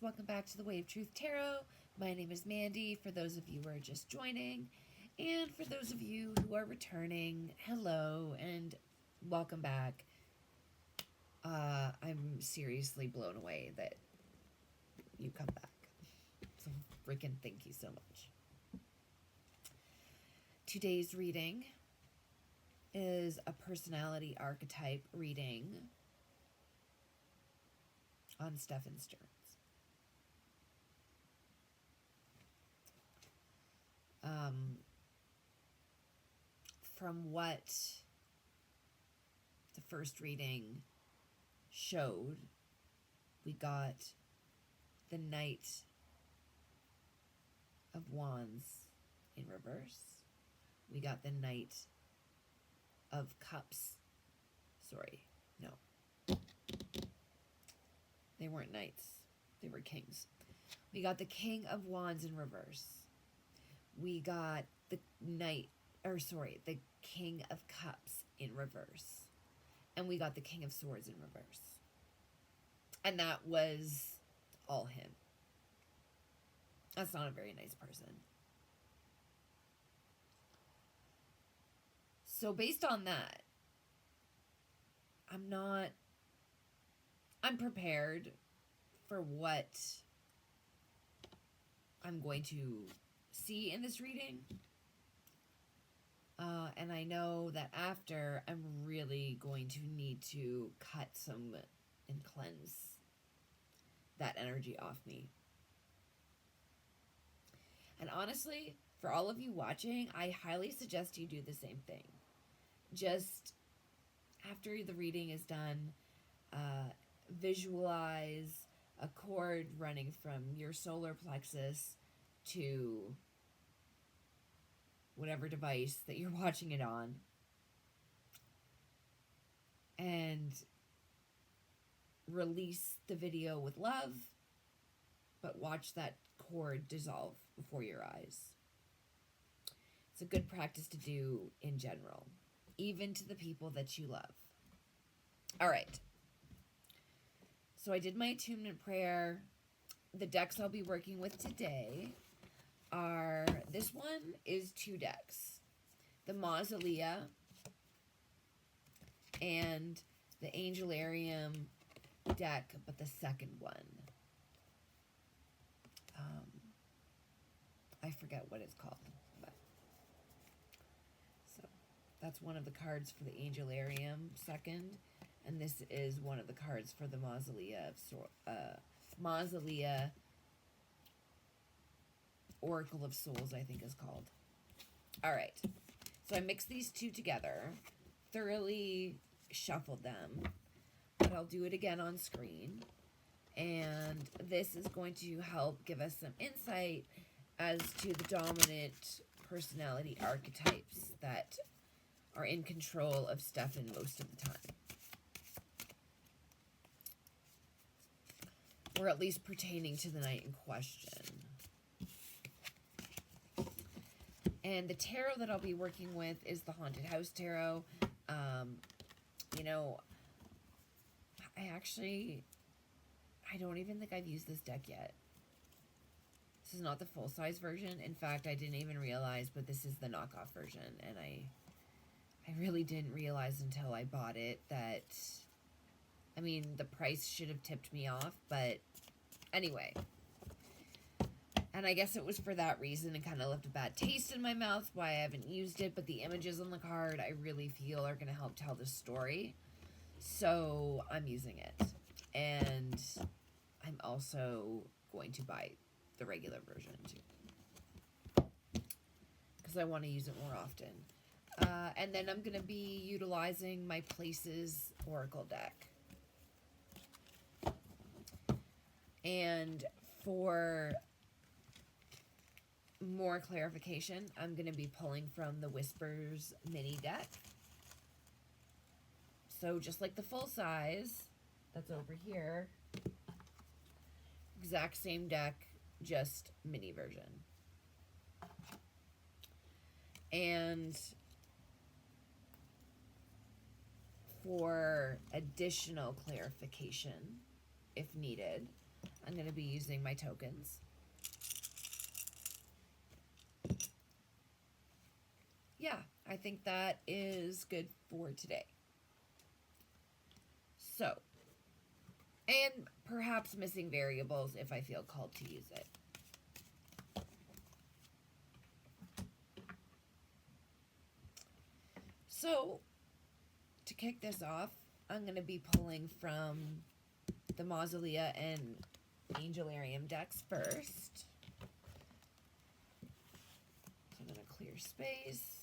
welcome back to the Way of Truth Tarot. My name is Maddie, for those of you who are just joining. And for those of you who are returning, hello and welcome back. I'm seriously blown away that you come back. So freaking thank you so much. Today's reading is a personality archetype reading on Steffen Stearns. From what the first reading showed, we got the Knight of Wands in reverse. We got the Knight of Cups. Sorry, no. They weren't knights. They were kings. We got the King of Wands in reverse. We got the the King of Cups in reverse. And we got the King of Swords in reverse. And that was all him. That's not a very nice person. So based on that, I'm prepared for what I'm going to see in this reading. And I know that after, I'm really going to need to cut some and cleanse that energy off me. And honestly, for all of you watching, I highly suggest you do the same thing. Just after the reading is done, visualize a cord running from your solar plexus to whatever device that you're watching it on, and release the video with love, but watch that cord dissolve before your eyes. It's a good practice to do in general, even to the people that you love. All right. So I did my attunement prayer. The decks I'll be working with today are, this one is 2 decks. The Mausolea and the Angelarium deck, but the second one. I forget what it's called. But. So that's one of the cards for the Angelarium second. And this is one of the cards for the Mausolea Mausolea Oracle of Souls, I think is called. All right. So I mixed these two together, thoroughly shuffled them, but I'll do it again on screen. And this is going to help give us some insight as to the dominant personality archetypes that are in control of Steffen most of the time. Or at least pertaining to the night in question. And the tarot that I'll be working with is the Haunted House Tarot. You know, I don't even think I've used this deck yet. This is not the full-size version. In fact, I didn't even realize, but this is the knockoff version. And I really didn't realize until I bought it that, I mean, the price should have tipped me off, but anyway. And I guess it was for that reason it kind of left a bad taste in my mouth, why I haven't used it, but the images on the card I really feel are going to help tell the story. So I'm using it. And I'm also going to buy the regular version too, because I want to use it more often. And then I'm going to be utilizing my Places Oracle deck. And for more clarification, I'm going to be pulling from the Whispers mini deck. So just like the full size that's over here, exact same deck, just mini version. And for additional clarification, if needed, I'm going to be using my tokens. Yeah, I think that is good for today. So, and perhaps missing variables if I feel called to use it. So, to kick this off, I'm going to be pulling from the Mausolea and Angelarium decks first. So I'm going to clear space.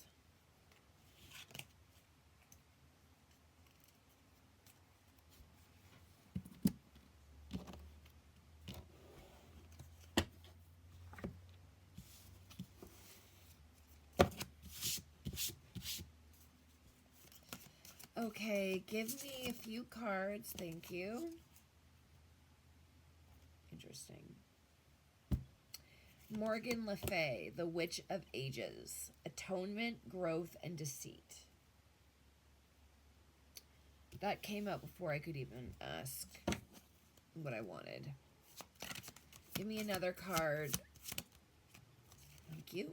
Okay, give me a few cards, thank you. Interesting. Morgan Le Fay, the Witch of Ages. Atonement, Growth, and Deceit. That came out before I could even ask what I wanted. Give me another card. Thank you.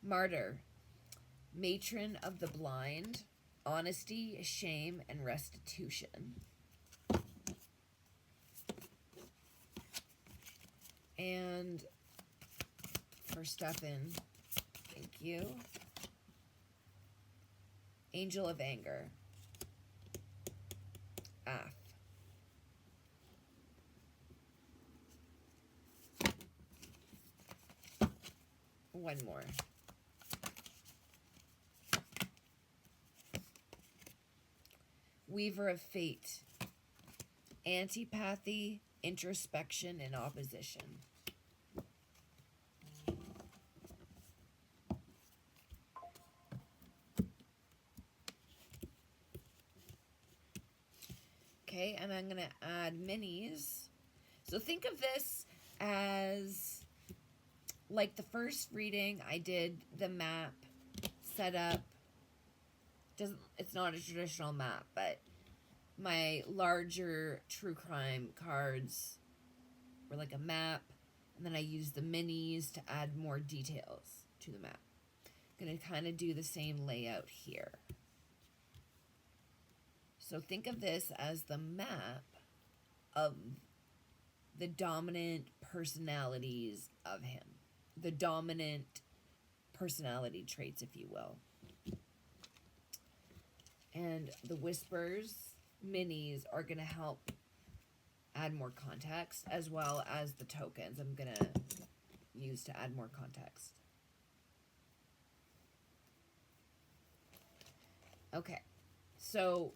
Martyr. Matron of the Blind. Honesty, Shame, and Restitution. And for Steffen, thank you. Angel of Anger. Af. One more. Weaver of Fate. Antipathy, Introspection, and Opposition. Okay, and I'm going to add minis. So think of this as like the first reading I did the map setup. It's not a traditional map, but my larger true crime cards were like a map, and then I used the minis to add more details to the map. I'm going to kind of do the same layout here. So think of this as the map of the dominant personalities of him. The dominant personality traits, if you will. And the Whispers minis are going to help add more context, as well as the tokens I'm going to use to add more context. Okay, so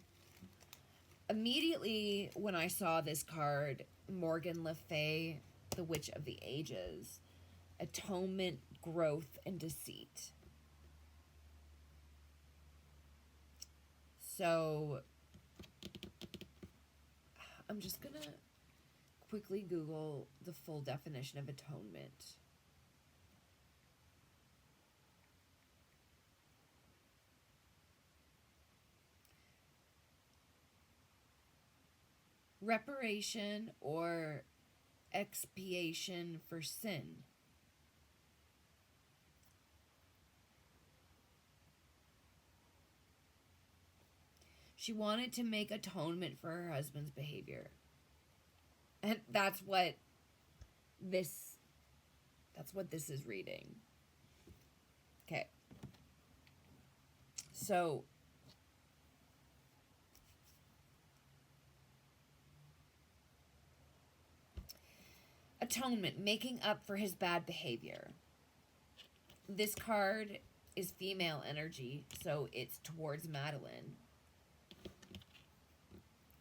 immediately when I saw this card, Morgan Le Fay, the Witch of the Ages, Atonement, Growth, and Deceit. So I'm just going to quickly Google the full definition of atonement. Reparation or expiation for sin. She wanted to make atonement for her husband's behavior. And that's what this is reading. Okay. So atonement, making up for his bad behavior. This card is female energy, so it's towards Madeline.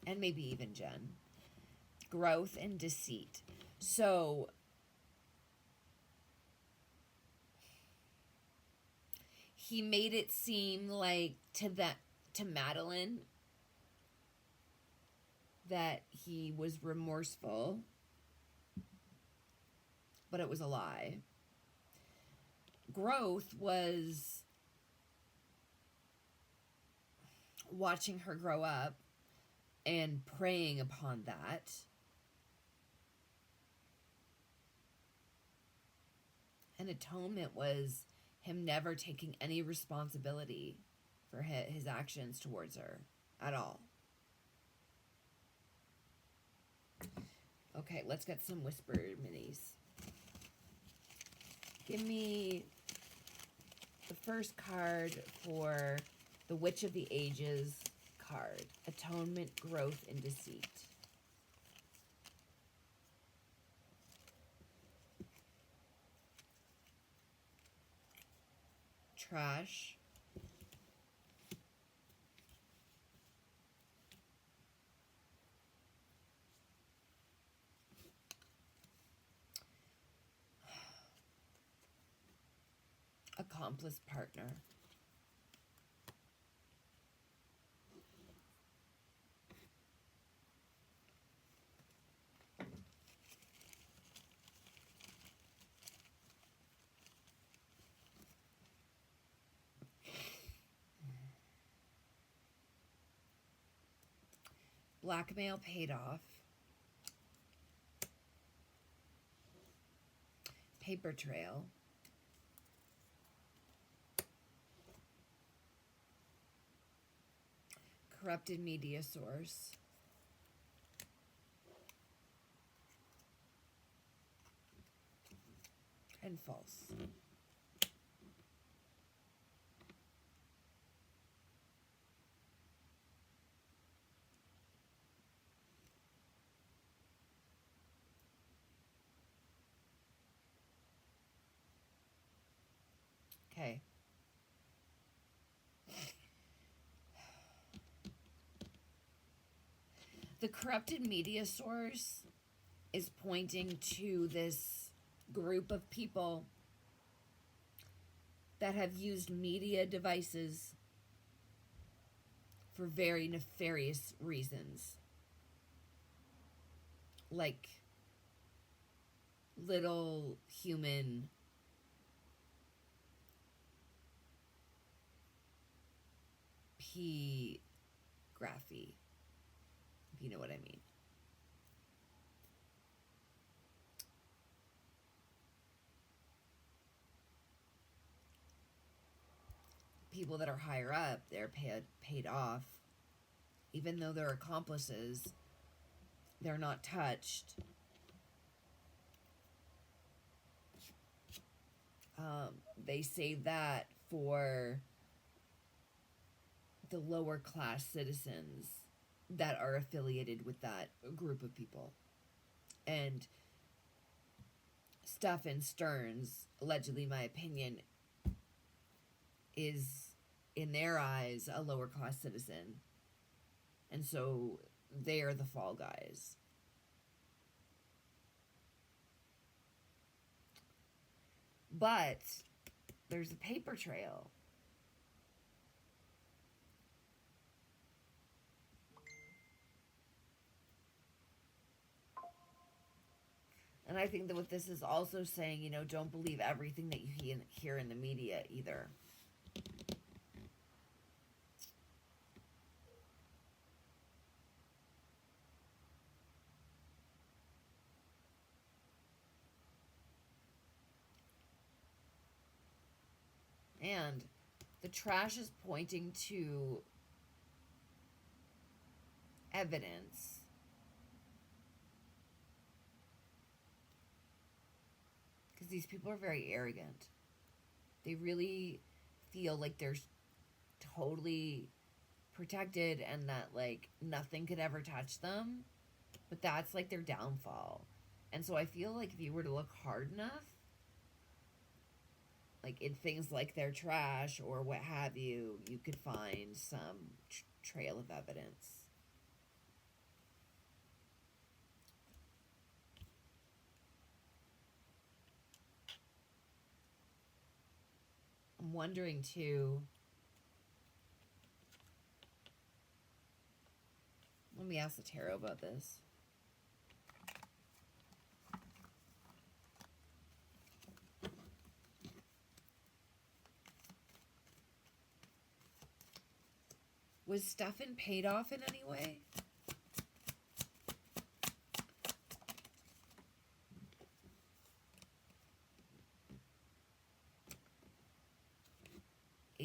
And maybe even Jen. Growth and deceit. So he made it seem like to Madeline that he was remorseful, but it was a lie. Growth was watching her grow up and preying upon that. And atonement was him never taking any responsibility for his actions towards her at all. Okay, let's get some whisper minis. Give me the first card for the Witch of the Ages card. Atonement, Growth, and Deceit. Trash. Accomplice partner. Blackmail paid off. Paper trail. Corrupted media source. And false. Okay. The corrupted media source is pointing to this group of people that have used media devices for very nefarious reasons. Like little human graphy, if you know what I mean. People that are higher up, they're paid off. Even though they're accomplices, they're not touched. They save that for the lower class citizens that are affiliated with that group of people. And Steffen Stearns, allegedly, my opinion, is, in their eyes, a lower class citizen. And so they are the fall guys. But there's a paper trail. And I think that what this is also saying, you know, don't believe everything that you hear in the media either. And the trash is pointing to evidence. Because these people are very arrogant. They really feel like they're totally protected and that, like, nothing could ever touch them. But that's, like, their downfall. And so I feel like if you were to look hard enough, like in things like their trash or what have you, you could find some trail of evidence. I'm wondering too, let me ask the tarot about this. Was Steffen paid off in any way?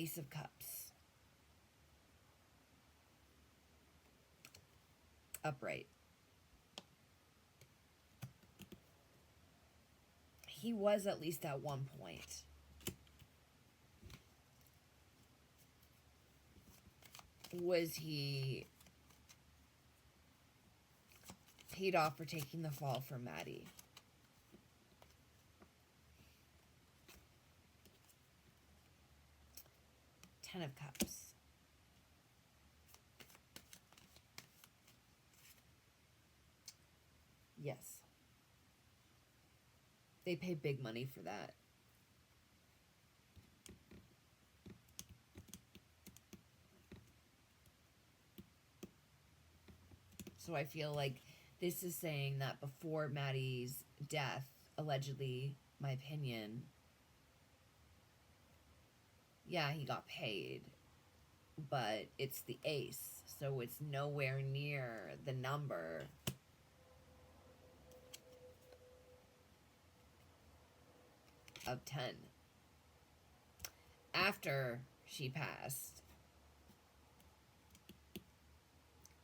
Ace of Cups. Upright. He was at least at one point. Was he paid off for taking the fall for Maddie? Ten of Cups. Yes. They pay big money for that. So I feel like this is saying that before Maddie's death, allegedly, my opinion, yeah, he got paid, but it's the ace, so it's nowhere near the number of 10. After she passed,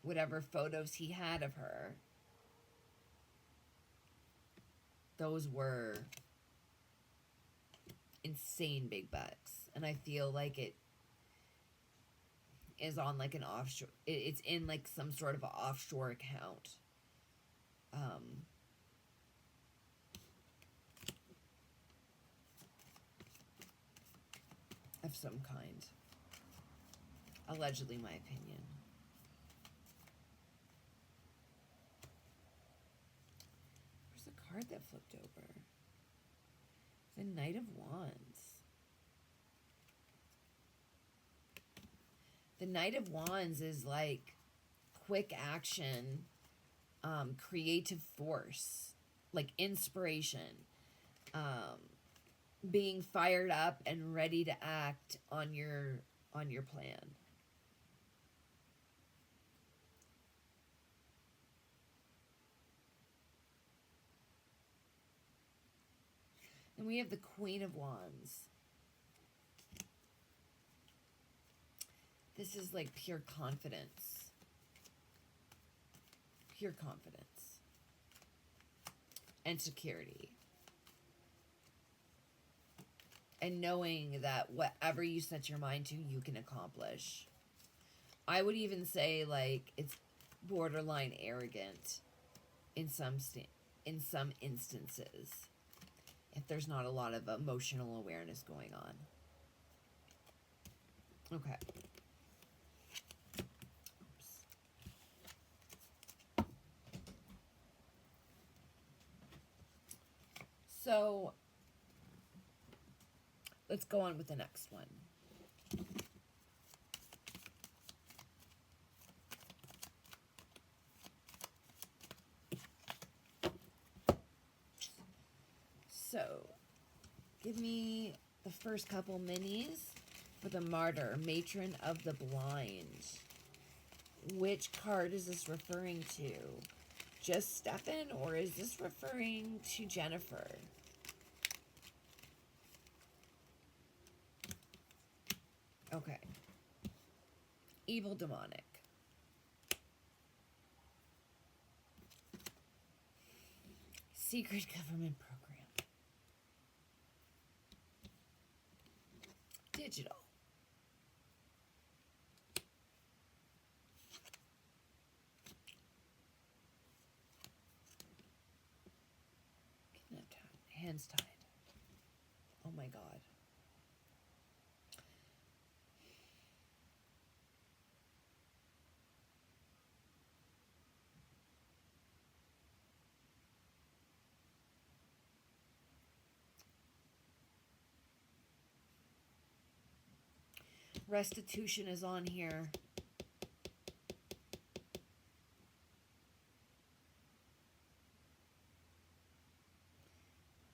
whatever photos he had of her, those were insane big bucks. And I feel like it is on like an offshore, it's in like some sort of an offshore account. Of some kind. Allegedly, my opinion. Where's the card that flipped over? The Knight of Wands. The Knight of Wands is like quick action, creative force, like inspiration, being fired up and ready to act on your plan. And we have the Queen of Wands. This is like pure confidence. Pure confidence. And security. And knowing that whatever you set your mind to, you can accomplish. I would even say, like, it's borderline arrogant in some instances, if there's not a lot of emotional awareness going on. Okay. Oops. So, let's go on with the next one. So, give me the first couple minis for the Martyr, Matron of the Blind. Which card is this referring to? Just Steffen, or is this referring to Jennifer? Okay. Evil demonic. Secret government program. Digital. Hands tied. Oh my God. Restitution is on here.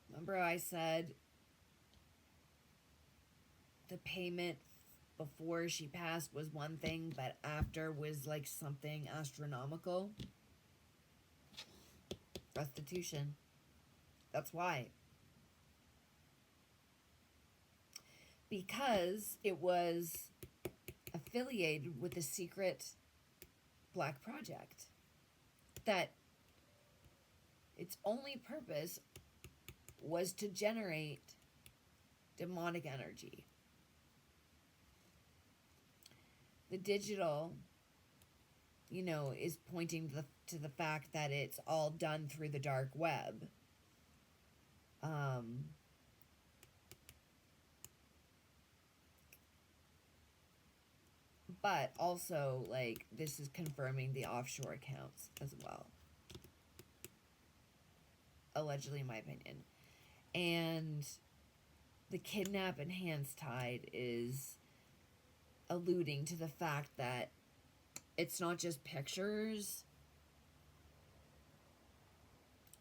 Remember I said the payment before she passed was one thing, but after was like something astronomical? Restitution. That's why. because it was affiliated with a secret black project that its only purpose was to generate demonic energy. The digital, is pointing to the fact that it's all done through the dark web. But also, like, this is confirming the offshore accounts as well. Allegedly, in my opinion. And the kidnap and hands tied is alluding to the fact that it's not just pictures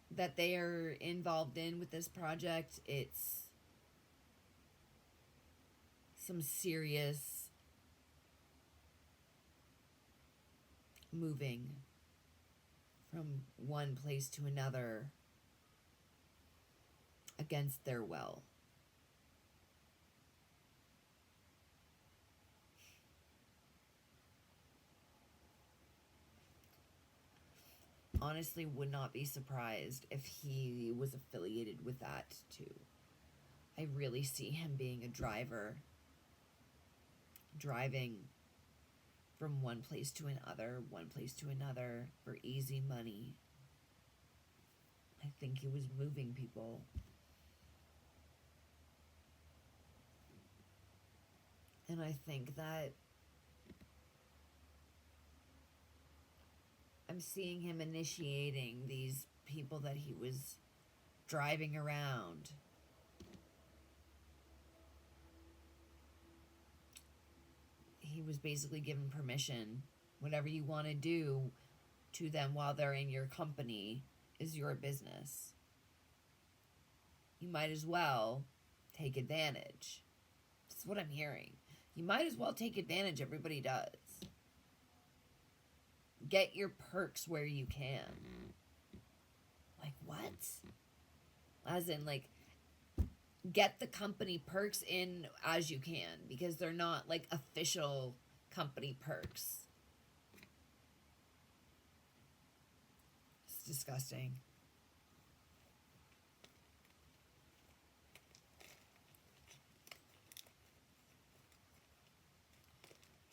that they are involved in with this project. It's some serious moving from one place to another against their will. Honestly, would not be surprised if he was affiliated with that too. I really see him being a driver, driving from one place to another for easy money. I think he was moving people. And I think that I'm seeing him initiating these people that he was driving around. He was basically given permission. Whatever you want to do to them while they're in your company is your business. You might as well take advantage. That's what I'm hearing. You might as well take advantage. Everybody does. Get your perks where you can. Like, what? As in, like, get the company perks in as you can, because they're not, like, official company perks. It's disgusting.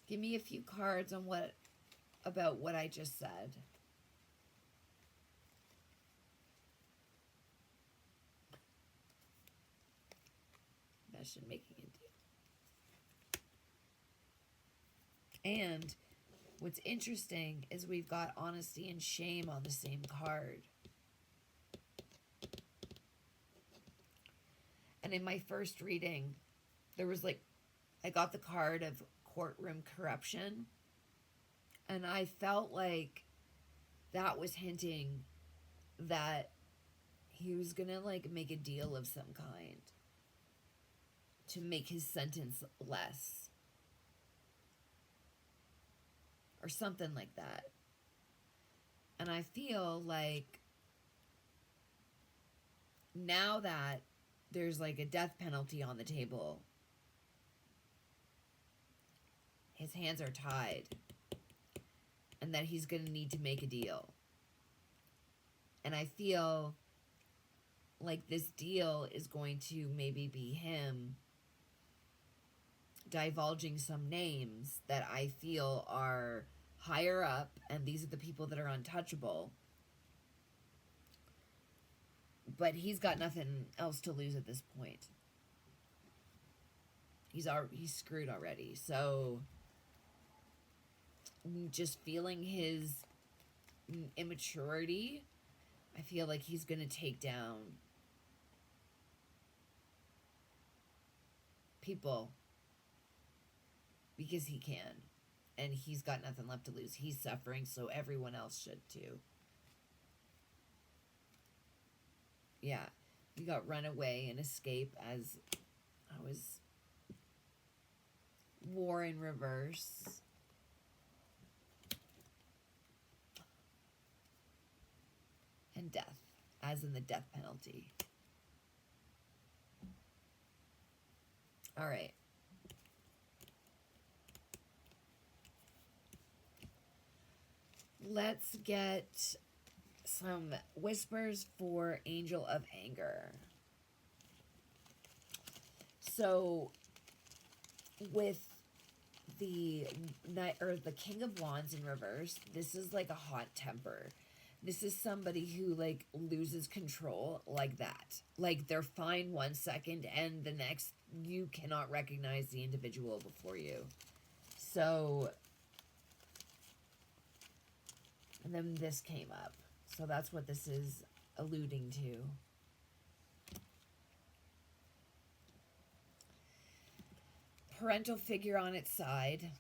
Give me a few cards on about what I just said. Imagine making a deal. And what's interesting is we've got honesty and shame on the same card. And in my first reading, there was I got the card of courtroom corruption. And I felt like that was hinting that he was going to, make a deal of some kind to make his sentence less. Or something like that. And I feel like now that there's, a death penalty on the table, his hands are tied. And that he's going to need to make a deal. And I feel like this deal is going to maybe be him divulging some names that I feel are higher up, and these are the people that are untouchable. But he's got nothing else to lose at this point. He's screwed already. So just feeling his immaturity, I feel like he's going to take down people because he can. And he's got nothing left to lose. He's suffering, so everyone else should too. Yeah, we got run away and escape as I was war in reverse. And death, as in the death penalty. All right. Let's get some whispers for Angel of Anger. So with the King of Wands in reverse, this is like a hot temper. This is somebody who like loses control like that. Like they're fine 1 second and the next you cannot recognize the individual before you. So, and then this came up. So that's what this is alluding to. Parental figure on its side.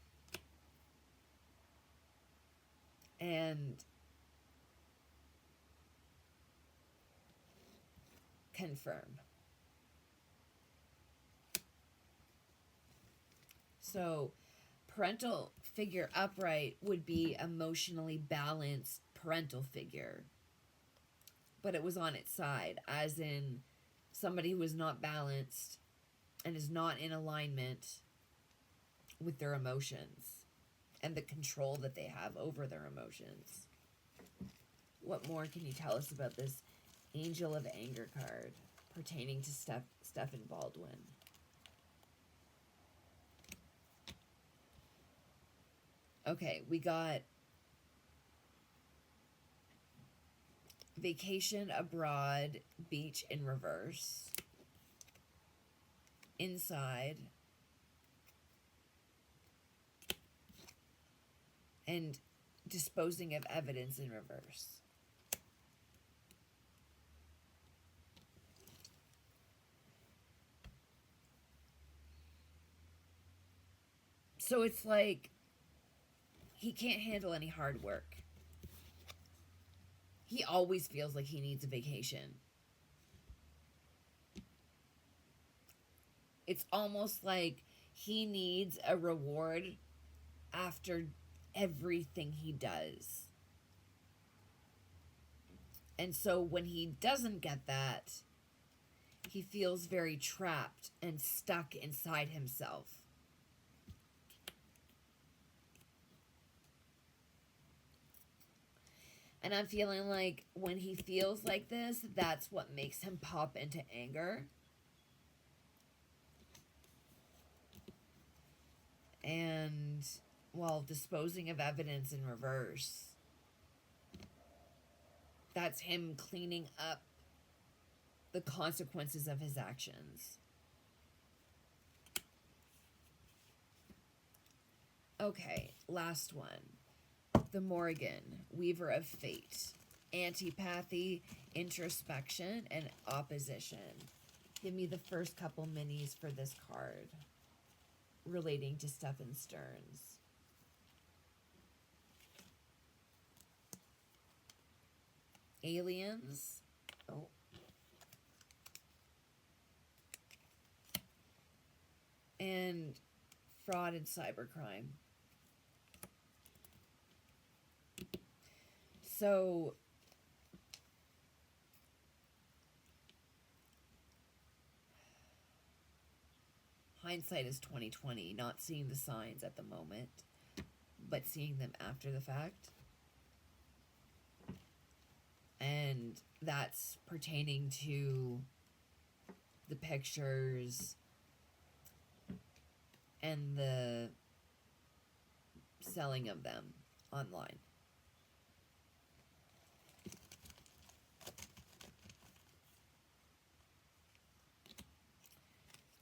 And confirm. So parental figure upright would be emotionally balanced parental figure. But it was on its side, as in somebody who is not balanced and is not in alignment with their emotions and the control that they have over their emotions. What more can you tell us about this Angel of Anger card pertaining to Stephen Baldwin? Okay, we got vacation abroad, beach in reverse, inside, and disposing of evidence in reverse. So it's like he can't handle any hard work. He always feels like he needs a vacation. It's almost like he needs a reward after everything he does. And so when he doesn't get that, he feels very trapped and stuck inside himself. And I'm feeling like when he feels like this, that's what makes him pop into anger. And while disposing of evidence in reverse, that's him cleaning up the consequences of his actions. Okay, last one. The Morrigan, Weaver of Fate. Antipathy, introspection, and opposition. Give me the first couple minis for this card relating to Steffen Stearns. Aliens. Oh. And fraud and cybercrime. So hindsight is 20/20, not seeing the signs at the moment, but seeing them after the fact. And that's pertaining to the pictures and the selling of them online.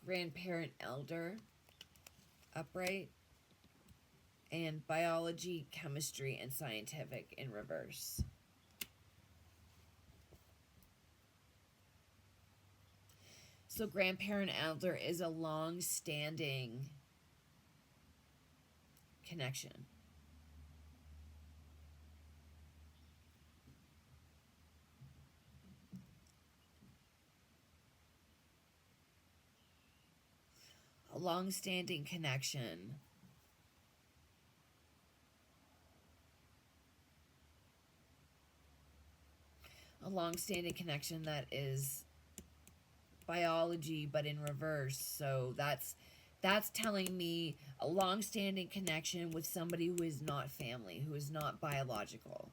Grandparent elder, upright, and biology, chemistry, and scientific in reverse. So grandparent elder is a long-standing connection. A long-standing connection. A long-standing connection that is biology but in reverse. So that's That's telling me a long-standing connection with somebody who is not family, who is not biological.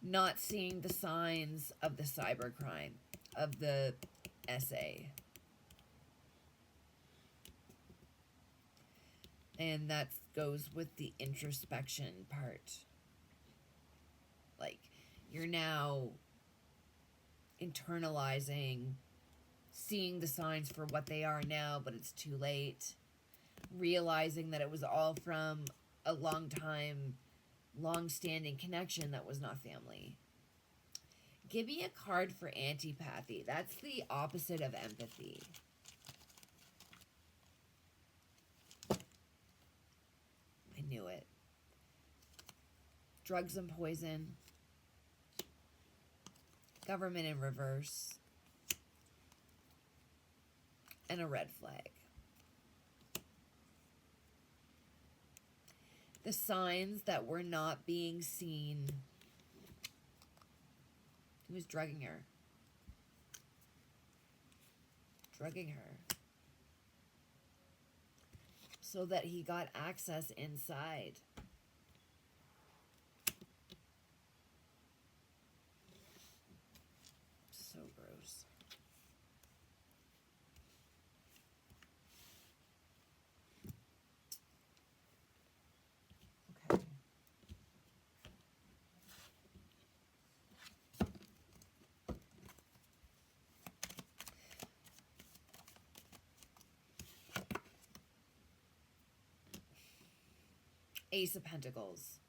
Not seeing the signs of the cybercrime, of the SA. And that goes with the introspection part. Like, you're now internalizing, seeing the signs for what they are now, but it's too late. Realizing that it was all from a long-standing connection that was not family. Give me a card for antipathy. That's the opposite of empathy. I knew it. Drugs and poison. Government in reverse. And a red flag. The signs that were not being seen. He was drugging her. Drugging her. So that he got access inside. So gross. Okay. Ace of Pentacles.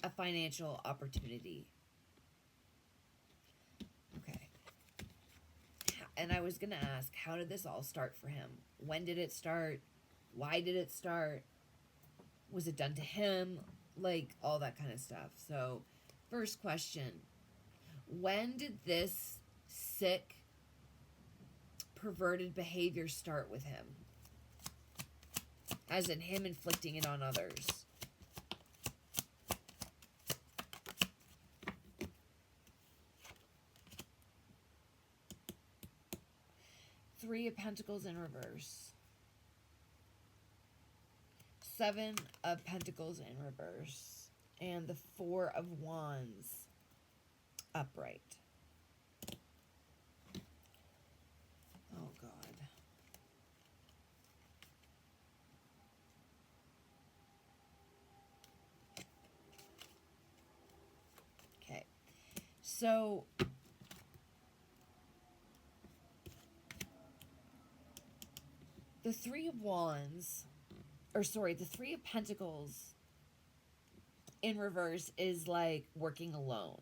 A financial opportunity. Okay. And I was going to ask, how did this all start for him? When did it start? Why did it start? Was it done to him? Like, all that kind of stuff. So, first question. When did this sick, perverted behavior start with him? As in him inflicting it on others. Three of Pentacles in reverse. Seven of Pentacles in reverse. And the Four of Wands upright. Oh, God. Okay. So, the Three of Wands, or sorry, the Three of Pentacles in reverse is like working alone.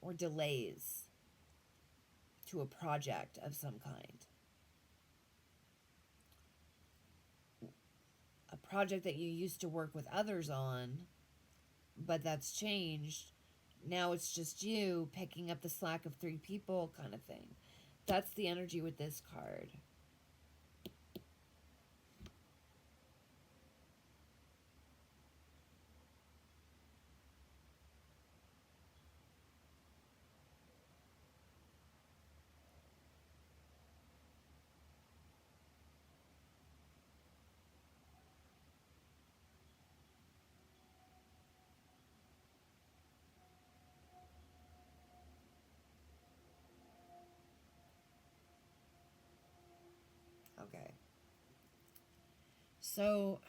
Or delays to a project of some kind. A project that you used to work with others on, but that's changed. Now it's just you picking up the slack of three people kind of thing. That's the energy with this card. Okay. So,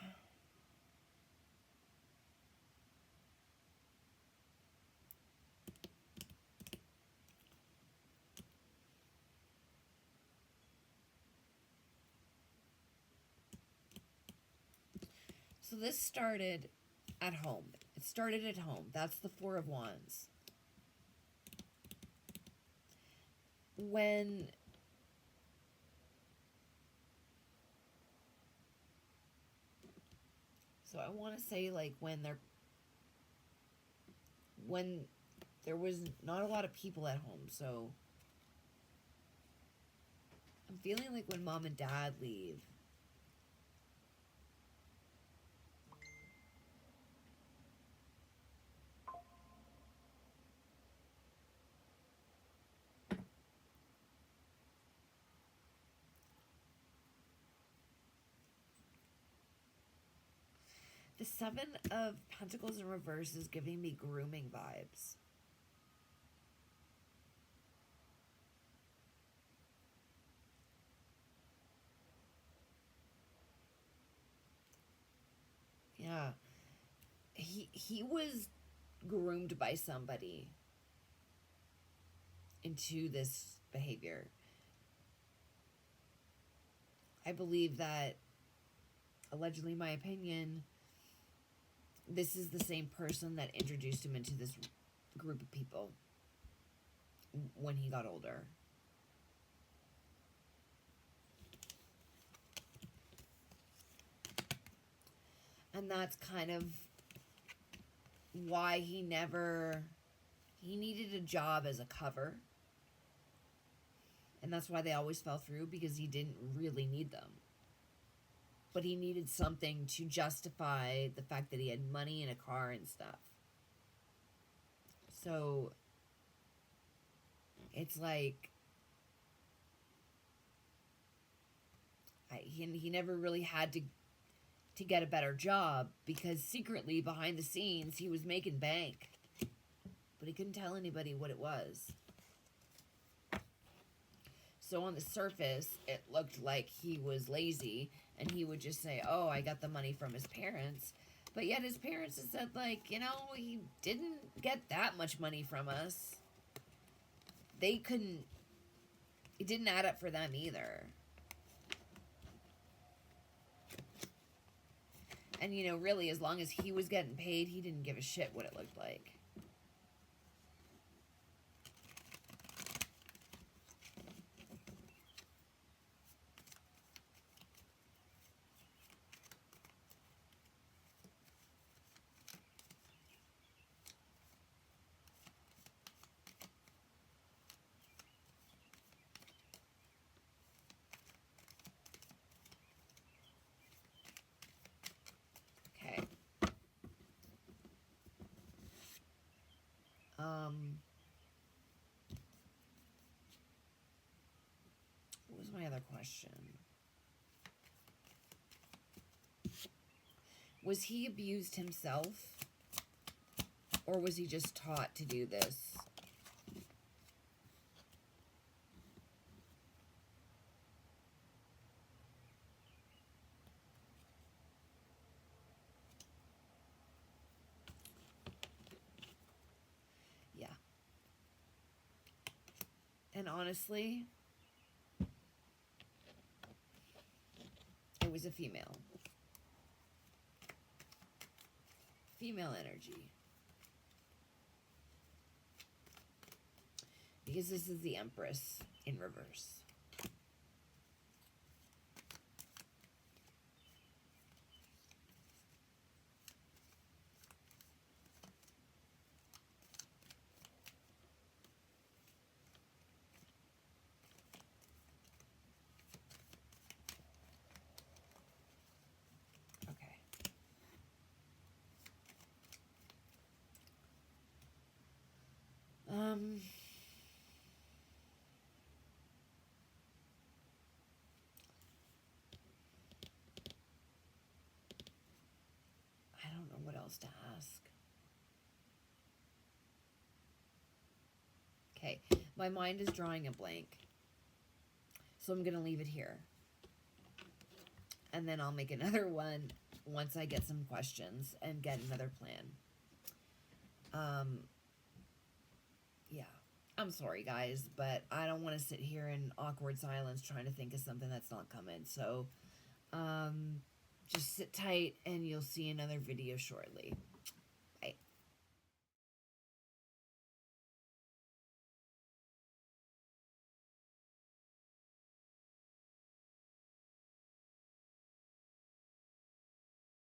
this started at home. It started at home. That's the Four of Wands. When so I want to say like when there was not a lot of people at home, so I'm feeling like when mom and dad leave. The Seven of Pentacles in reverse is giving me grooming vibes. Yeah. He was groomed by somebody into this behavior. I believe that, allegedly, my opinion, this is the same person that introduced him into this group of people when he got older. And that's kind of why he needed a job as a cover. And that's why they always fell through, because he didn't really need them. But he needed something to justify the fact that he had money and a car and stuff. So it's like he never really had to get a better job, because secretly behind the scenes he was making bank, but he couldn't tell anybody what it was. So on the surface it looked like he was lazy, and he would just say, oh, I got the money from his parents, but yet his parents had said, like, you know, he didn't get that much money from us. It didn't add up for them either. And, you know, really, as long as he was getting paid, he didn't give a shit what it looked like. Okay. What was my other question? Was he abused himself? Or was he just taught to do this? Yeah. And honestly, it was a female. Female energy. Because this is the Empress in reverse. Okay. I don't know what else to ask. Okay, my mind is drawing a blank. So I'm going to leave it here. And then I'll make another one once I get some questions and get another plan. Yeah. I'm sorry, guys, but I don't want to sit here in awkward silence trying to think of something that's not coming. So, just sit tight and you'll see another video shortly.